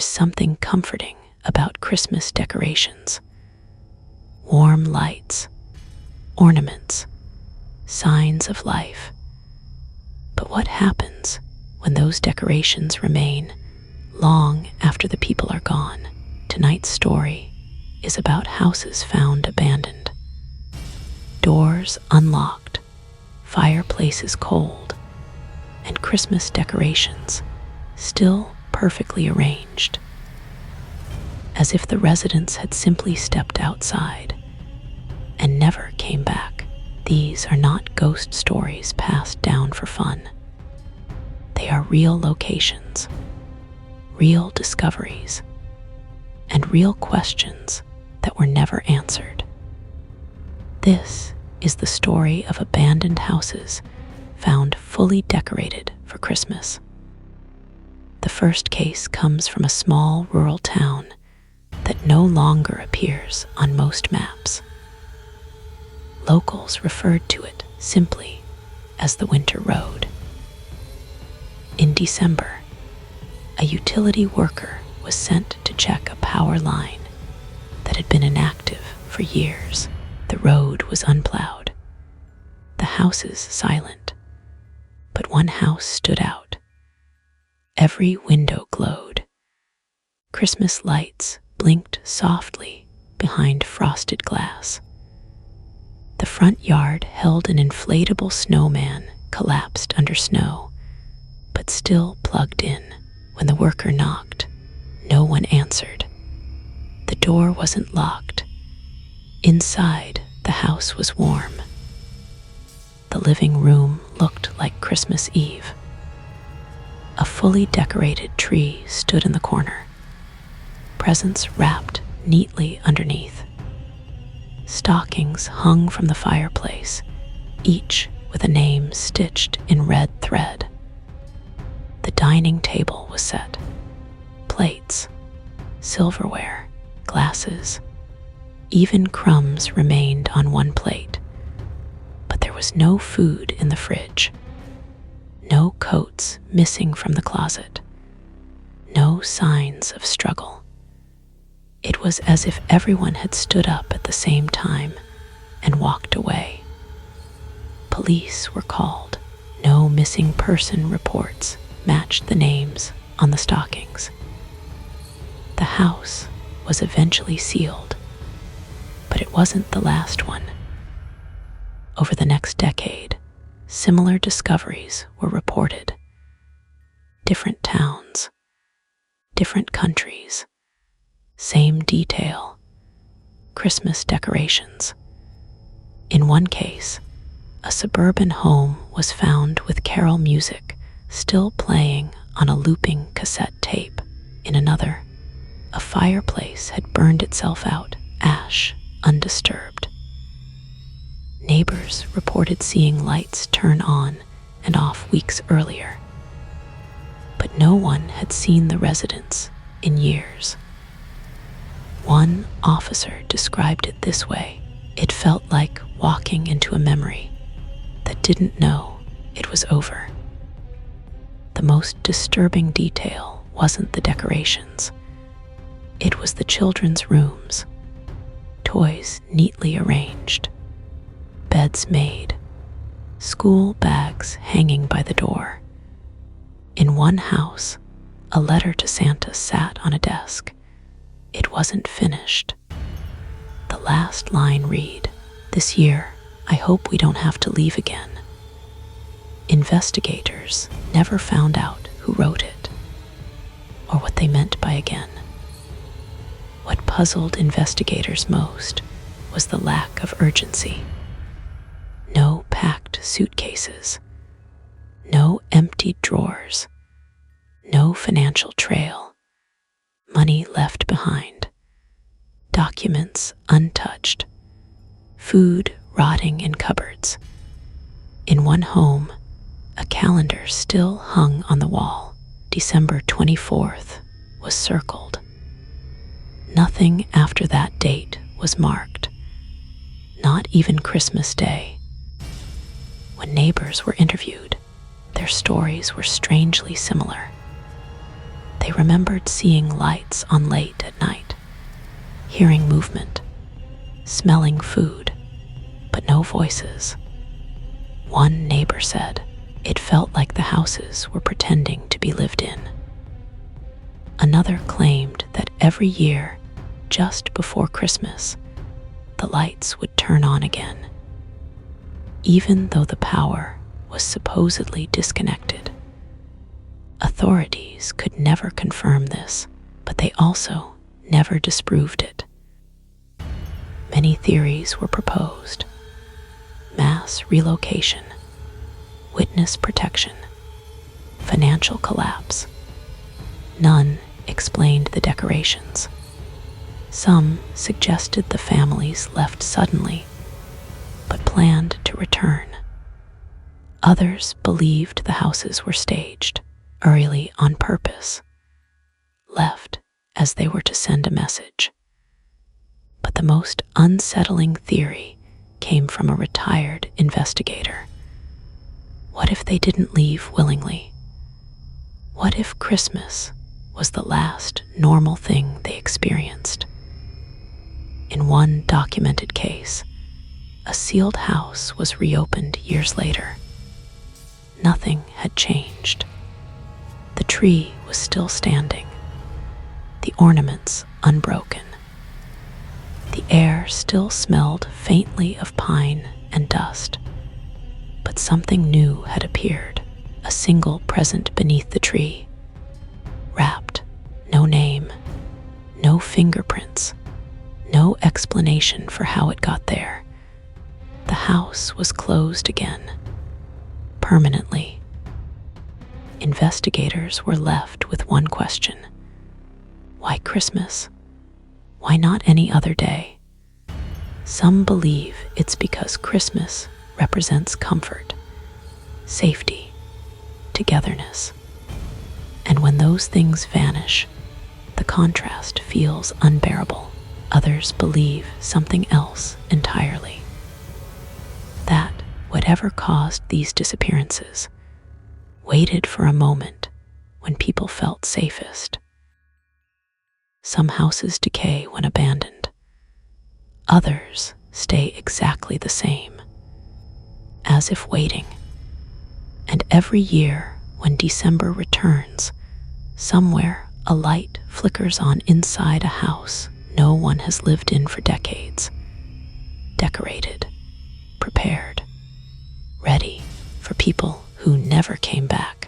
is something comforting about Christmas decorations. Warm lights, ornaments, signs of life. But what happens when those decorations remain long after the people are gone? Tonight's story is about houses found abandoned, doors unlocked, fireplaces cold, and Christmas decorations still perfectly arranged, as if the residents had simply stepped outside and never came back. These are not ghost stories passed down for fun. They are real locations, real discoveries, and real questions that were never answered. This is the story of abandoned houses found fully decorated for Christmas. The first case comes from a small rural town that no longer appears on most maps. Locals referred to it simply as the Winter Road. In December, a utility worker was sent to check a power line that had been inactive for years. The road was unplowed, the houses silent, but one house stood out. Every window glowed. Christmas lights blinked softly behind frosted glass. The front yard held an inflatable snowman collapsed under snow, but still plugged in. When the worker knocked, no one answered. The door wasn't locked. Inside, the house was warm. The living room looked like Christmas Eve. A fully decorated tree stood in the corner, presents wrapped neatly underneath. Stockings hung from the fireplace, each with a name stitched in red thread. The dining table was set. Plates, silverware, glasses, even crumbs remained on one plate. But there was no food in the fridge. No coats missing from the closet. No signs of struggle. It was as if everyone had stood up at the same time and walked away. Police were called. No missing person reports matched the names on the stockings. The house was eventually sealed, but it wasn't the last one. Over the next decade, similar discoveries were reported. Different towns, different countries, same detail, Christmas decorations. In one case, a suburban home was found with carol music still playing on a looping cassette tape. In another, a fireplace had burned itself out, ash undisturbed. Neighbors reported seeing lights turn on and off weeks earlier, but no one had seen the residents in years. One officer described it this way: it felt like walking into a memory that didn't know it was over. The most disturbing detail wasn't the decorations. It was the children's rooms, toys neatly arranged, beds made, school bags hanging by the door. In one house, a letter to Santa sat on a desk. It wasn't finished. The last line read, "This year, I hope we don't have to leave again." Investigators never found out who wrote it or what they meant by again. What puzzled investigators most was the lack of urgency. No packed suitcases, no emptied drawers, no financial trail, money left behind, documents untouched, food rotting in cupboards. In one home, a calendar still hung on the wall. December 24th was circled. Nothing after that date was marked, not even Christmas Day. When neighbors were interviewed, their stories were strangely similar. They remembered seeing lights on late at night, hearing movement, smelling food, but no voices. One neighbor said it felt like the houses were pretending to be lived in. Another claimed that every year, just before Christmas, the lights would turn on again, even though the power was supposedly disconnected. Authorities could never confirm this, but they also never disproved it. Many theories were proposed: mass relocation, witness protection, financial collapse. None explained the decorations. Some suggested the families left suddenly, but planned to return. Others believed the houses were staged, early on purpose, left as they were to send a message. But the most unsettling theory came from a retired investigator. What if they didn't leave willingly? What if Christmas was the last normal thing they experienced? In one documented case, a sealed house was reopened years later. Nothing had changed. The tree was still standing, the ornaments unbroken. The air still smelled faintly of pine and dust, but something new had appeared, a single present beneath the tree, wrapped, no name, no fingerprints, no explanation for how it got there. The house was closed again, permanently. Investigators were left with one question: why Christmas? Why not any other day? Some believe it's because Christmas represents comfort, safety, togetherness. And when those things vanish, the contrast feels unbearable. Others believe something else entirely. That whatever caused these disappearances waited for a moment when people felt safest. Some houses decay when abandoned. Others stay exactly the same, as if waiting. And every year, when December returns, somewhere a light flickers on inside a house no one has lived in for decades. Decorated, prepared, ready for people who never came back.